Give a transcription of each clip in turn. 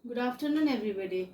Good afternoon, everybody.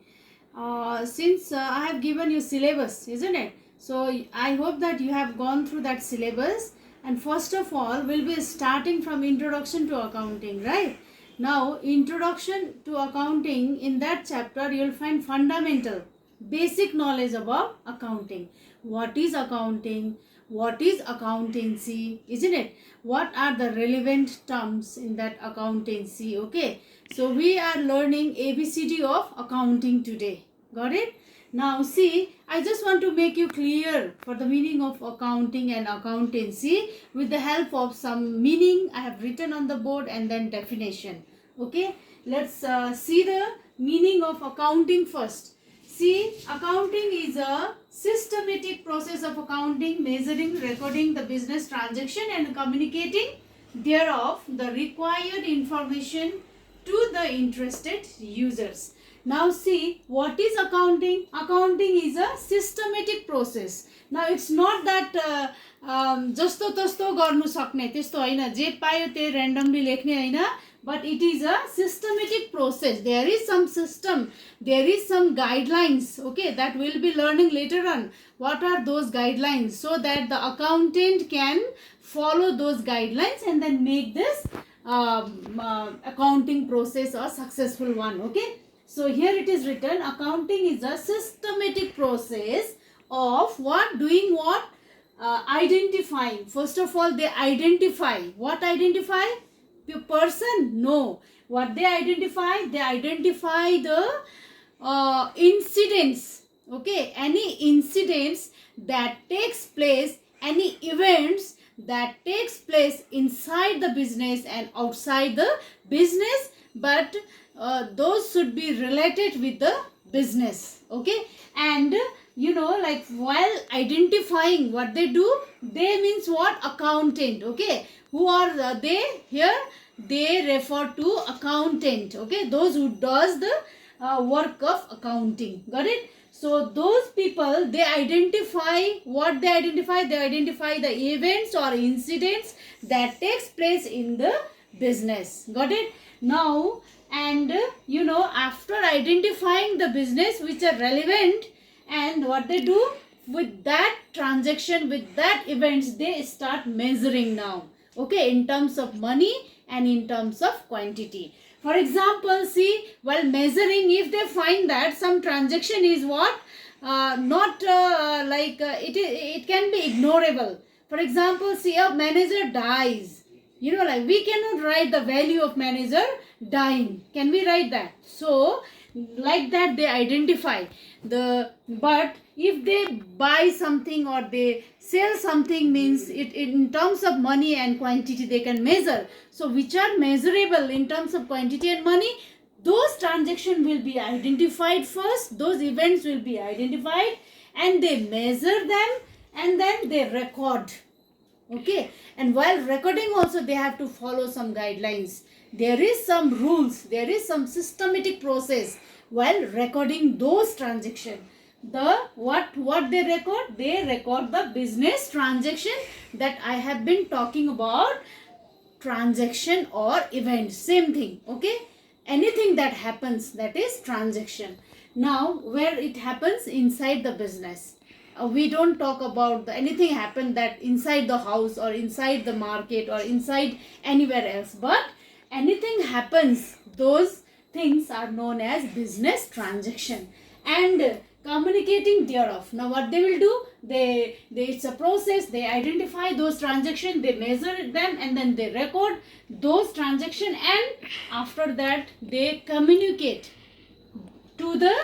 Since I have given you syllabus, isn't it? So I hope that you have gone through that syllabus. And first of all, we'll be starting from introduction to accounting, right? Now, introduction to accounting, in that chapter, you'll find fundamental, basic knowledge about accounting. What is accounting? What is accountancy? Isn't it? What are the relevant terms in that accountancy? Okay. So we are learning ABCD of accounting today. Got it? Now see, I just want to make you clear for the meaning of accounting and accountancy with the help of some meaning I have written on the board and then definition. Okay, let's see the meaning of accounting first. See, accounting is a systematic process of accounting, measuring, recording the business transaction and communicating thereof the required information to the interested users. Now see, what is accounting? Accounting is a systematic process. Now it's not that जस्तो तस्तो गर्नु सक्ने त्यस्तो हैन, जे पायो त्यही randomly लेख्ने हैन, but it is a systematic process. There is some system, there is some guidelines, okay, that we'll be learning later on. What are those guidelines, so that the accountant can follow those guidelines and then make this accounting process a successful one. Okay, so here it is written, accounting is a systematic process of what, doing what, identifying. First of all, they identify. What identify? The person? No. What they identify? They identify the incidents. Okay, any incidents that takes place, any events that takes place inside the business and outside the business, but those should be related with the business. Okay, and you know, like while identifying, what they do, they means what? Accountant. Okay, who are they here? They refer to accountant. Okay, those who does the work of accounting. Got it? So those people, they identify, what they identify? They identify the events or incidents that takes place in the business. Got it? Now, and you know, after identifying the business which are relevant, and what they do with that transaction, with that events, they start measuring now. Okay, in terms of money and in terms of quantity. For example, see, while measuring, if they find that some transaction is what, not it can be ignorable. For example, see, a manager dies. You know, like we cannot write the value of manager dying. Can we write that? So, like that they identify the, but if they buy something or they sell something, means it in terms of money and quantity they can measure. So which are measurable in terms of quantity and money, those transactions will be identified first, those events will be identified, and they measure them and then they record. Okay, and while recording also they have to follow some guidelines. There is some rules, there is some systematic process while recording those transactions. The what they record? They record the business transaction that I have been talking about, transaction or event, same thing. Okay, anything that happens, that is transaction. Now where it happens inside the business, we don't talk about anything happen that inside the house or inside the market or inside anywhere else, but anything happens, those things are known as business transaction and communicating thereof. Now what they will do, they it's a process, they identify those transactions, they measure them and then they record those transactions, and after that they communicate to the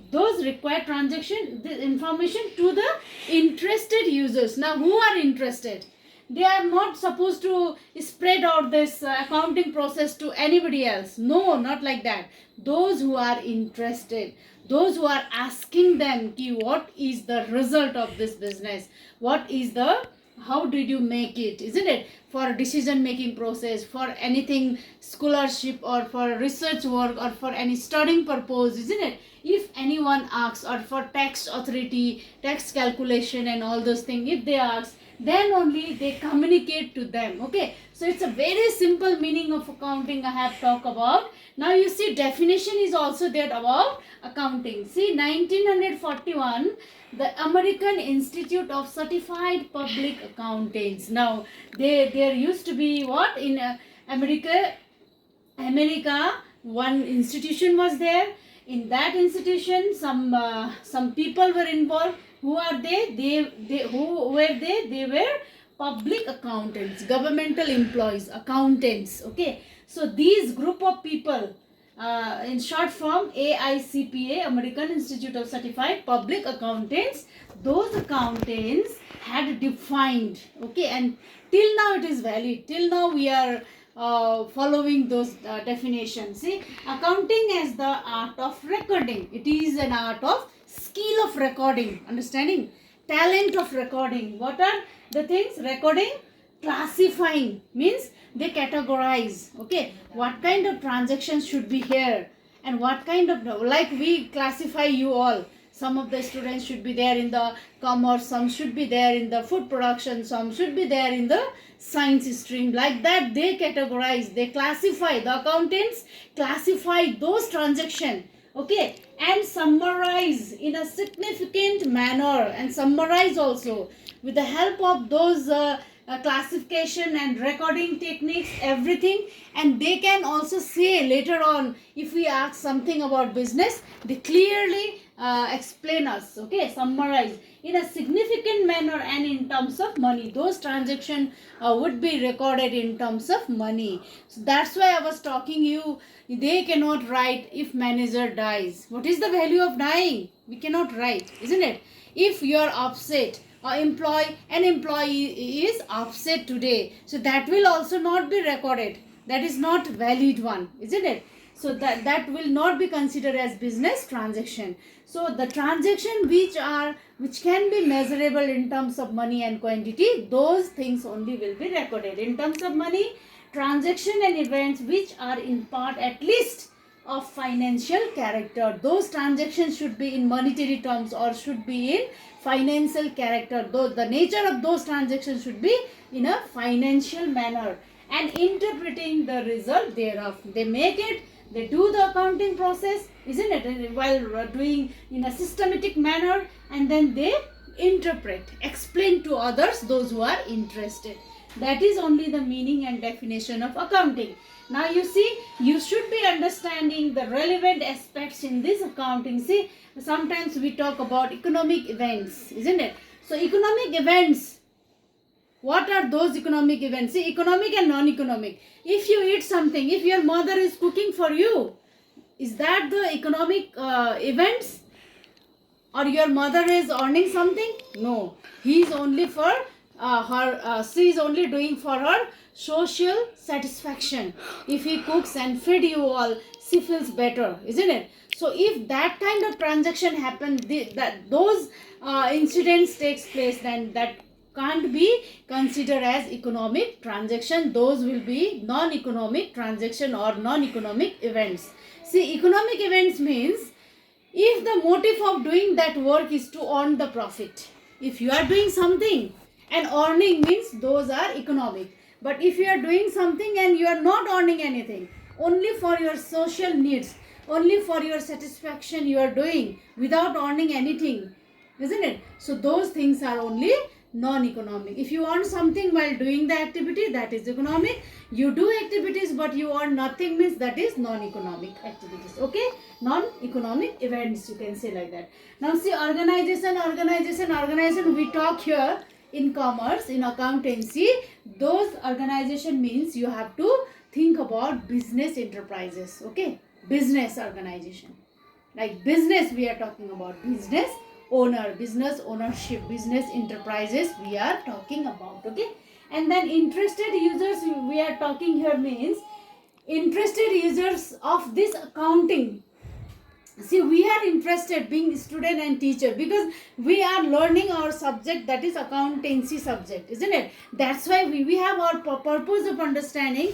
those required transaction, the information to the interested users. Now who are interested? They are not supposed to spread out this accounting process to anybody else. No, not like that. Those who are interested, those who are asking them, what is the result of this business, what is the, how did you make it, isn't it, for decision making process, for anything scholarship or for research work or for any studying purpose, isn't it? If anyone asks, or for tax authority, tax calculation and all those things, if they ask, then only they communicate to them. Okay, so it's a very simple meaning of accounting I have talked about. Now you see definition is also there about accounting. See, 1941, the American Institute of Certified Public Accountants. Now there used to be what in America, one institution was there. In that institution, some people were involved. Who are they? Who were they? They were public accountants, governmental employees, accountants. Okay, so these group of people, in short form AICPA, American Institute of Certified Public Accountants. Those accountants had defined. Okay, and till now it is valid. Till now we are following those definitions. See, accounting as the art of recording. It is an art of skill of recording, understanding, talent of recording. What are the things? Recording, classifying means they categorize. Okay, what kind of transactions should be here, and what kind of, like we classify you all. Some of the students should be there in the commerce, some should be there in the food production, some should be there in the science stream. Like that they categorize, they classify. The accountants classify those transactions, okay, and summarize in a significant manner, and summarize also with the help of those classification and recording techniques, everything. And they can also say later on, if we ask something about business, they clearly explain us, okay, summarize in a significant manner and in terms of money. Those transactions would be recorded in terms of money. So that's why I was talking you, they cannot write if manager dies. What is the value of dying? We cannot write, isn't it? If you are upset, an employee is upset today, so that will also not be recorded. That is not valid one, isn't it? So that will not be considered as business transaction. So the transaction which can be measurable in terms of money and quantity, those things only will be recorded. In terms of money, transaction and events which are in part at least of financial character, those transactions should be in monetary terms or should be in financial character. Though the nature of those transactions should be in a financial manner, and interpreting the result thereof. They make it, they do the accounting process, isn't it? And while doing in a systematic manner, and then they interpret, explain to others, those who are interested. That is only the meaning and definition of accounting. Now you see, you should be understanding the relevant aspects in this accounting. See, sometimes we talk about economic events, isn't it? So economic events, what are those economic events? See, economic and non-economic. If you eat something, if your mother is cooking for you, is that the economic events? Or your mother is earning something? No. He is only for she is only doing for her social satisfaction. If he cooks and feed you all, she feels better, isn't it? So if that kind of transaction happens, those incidents takes place, then that can't be considered as economic transaction. Those will be non-economic transaction or non-economic events. See, economic events means if the motive of doing that work is to earn the profit. If you are doing something and earning, means those are economic. But if you are doing something and you are not earning anything, only for your social needs, only for your satisfaction you are doing without earning anything, isn't it? So those things are only non-economic. If you earn something while doing the activity, that is economic. You do activities but you earn nothing, means that is non-economic activities. Okay, non-economic events, you can say like that. Now see, organization, we talk here in commerce, in accountancy. Those organization means you have to think about business enterprises. Okay, business organization, like business we are talking about, business owner, business ownership, business enterprises we are talking about. Okay, and then interested users we are talking here means interested users of this accounting. See, we are interested being student and teacher because we are learning our subject, that is accountancy subject, isn't it? That's why we have our purpose of understanding,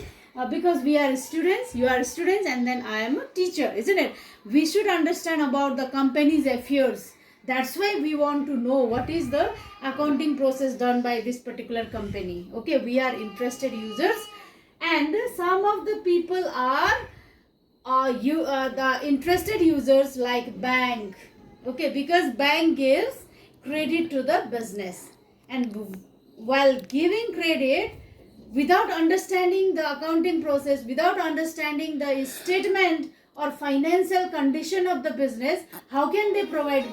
because we are students, you are students, and then I am a teacher, isn't it? We should understand about the company's affairs. That's why we want to know what is the accounting process done by this particular company. Okay, we are interested users, and some of the people are the interested users like bank. Okay, because bank gives credit to the business, and while giving credit, without understanding the accounting process, without understanding the statement or financial condition of the business, how can they provide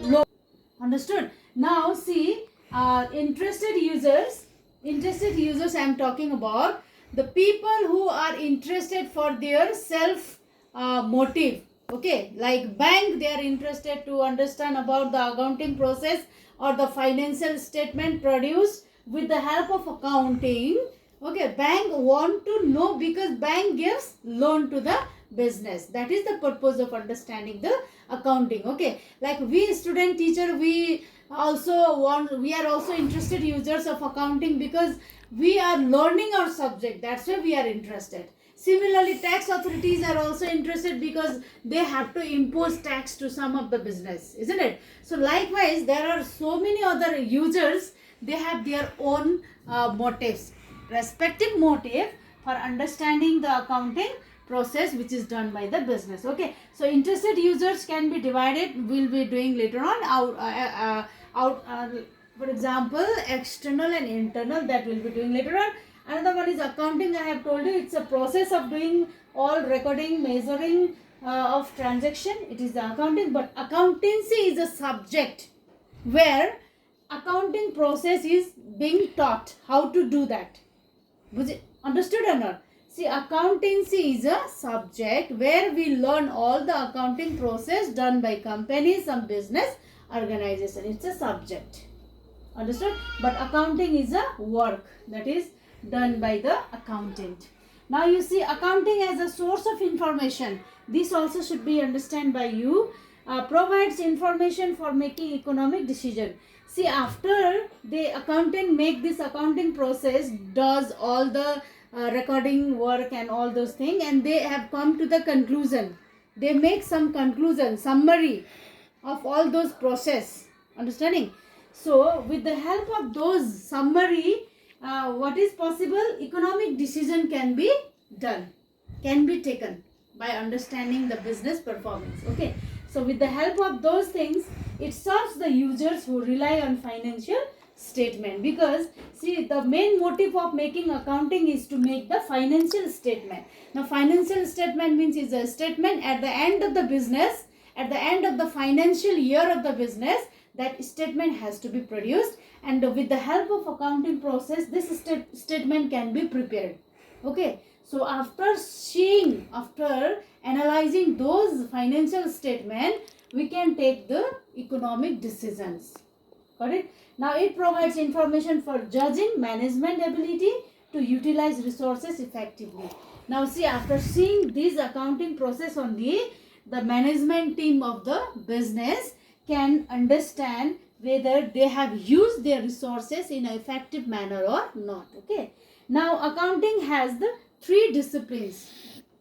loan? Understood? Now see, interested users I am talking about, the people who are interested for their self motive. Okay, like bank, they are interested to understand about the accounting process or the financial statement produced with the help of accounting. Okay, bank want to know because bank gives loan to the business. That is the purpose of understanding the accounting. Okay, like we student teacher, we are also interested users of accounting because we are learning our subject. That's why we are interested. Similarly, tax authorities are also interested because they have to impose tax to some of the business, isn't it? So likewise, there are so many other users, they have their own motives, respective motive for understanding the accounting process which is done by the business. Okay, so interested users can be divided, we'll be doing later on for example, external and internal, that will be doing later on. Another one is accounting. I have told you it's a process of doing all recording, measuring of transaction. It is the accounting, but accountancy is a subject where accounting process is being taught how to do that. Was it understood or not? See, accountancy is a subject where we learn all the accounting process done by companies, some business organization. It's a subject. Understood? But accounting is a work that is done by the accountant. Now you see, accounting as a source of information. This also should be understood by you. Provides information for making economic decision. See, after the accountant make this accounting process, does all the recording work and all those things, and they have come to the conclusion. They make some conclusion, summary of all those process. Understanding? So with the help of those summary, what is possible? Economic decision can be done, can be taken by understanding the business performance. Okay, so with the help of those things, it serves the users who rely on financial statement, because see, the main motive of making accounting is to make the financial statement. Now financial statement means is a statement at the end of the business, at the end of the financial year of the business, that statement has to be produced, and with the help of accounting process, this statement can be prepared. Okay, so after analyzing those financial statement, we can take the economic decisions. Got it? Now it provides information for judging management ability to utilize resources effectively. Now see, after seeing this accounting process only, the management team of the business can understand whether they have used their resources in an effective manner or not. Okay, now accounting has the three disciplines,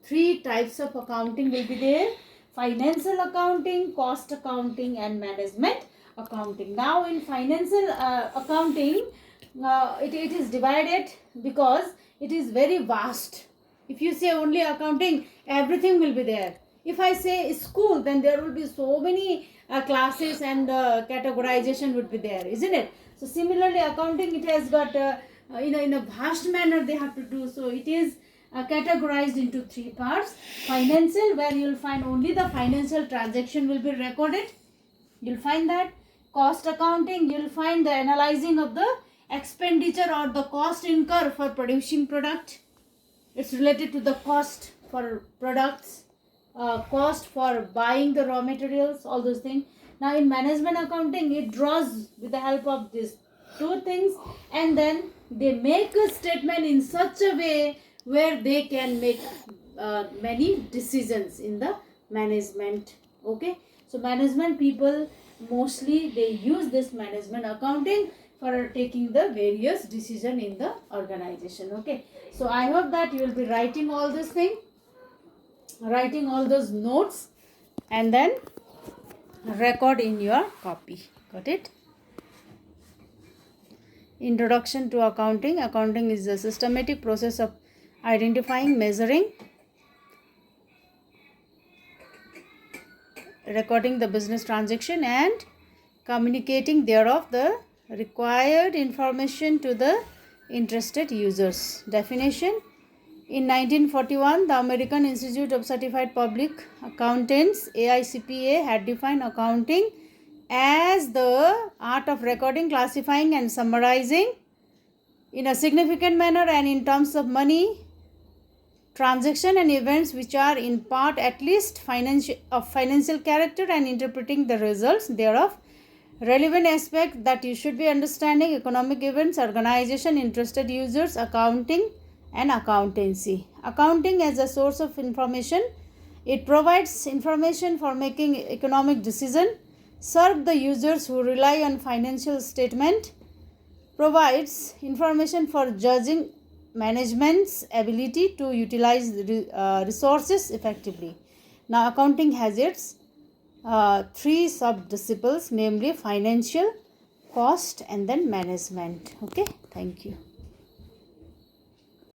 three types of accounting will be there: financial accounting, cost accounting, and management accounting. Now in financial accounting, it is divided because it is very vast. If you say only accounting, everything will be there. If I say school, then there will be so many classes, and categorization would be there, isn't it? So similarly, accounting, it has got in a vast manner they have to do. So it is categorized into three parts: financial, where you will find only the financial transaction will be recorded, you'll find that. Cost accounting, you'll find the analyzing of the expenditure or the cost incur for producing product. It's related to the cost for products, cost for buying the raw materials, all those things. Now in management accounting, it draws with the help of these two things, and then they make a statement in such a way where they can make many decisions in the management. Okay, so management people, mostly they use this management accounting for taking the various decision in the organization. Okay, so I hope that you will be writing all this thing, writing all those notes, and then record in your copy. Got it? Introduction to accounting. Accounting is a systematic process of identifying, measuring, recording the business transaction and communicating thereof the required information to the interested users. Definition. In 1941, the American Institute of Certified Public Accountants, AICPA, had defined accounting as the art of recording, classifying and summarizing in a significant manner and in terms of money, transaction and events which are in part at least financial character and interpreting the results thereof. Relevant aspect that you should be understanding: economic events, organization, interested users, accounting and accountancy. Accounting as a source of information. It provides information for making economic decision, serve the users who rely on financial statement, provides information for judging management's ability to utilize resources effectively. Now, accounting has its three sub-disciplines, namely financial, cost and then management. Okay, thank you.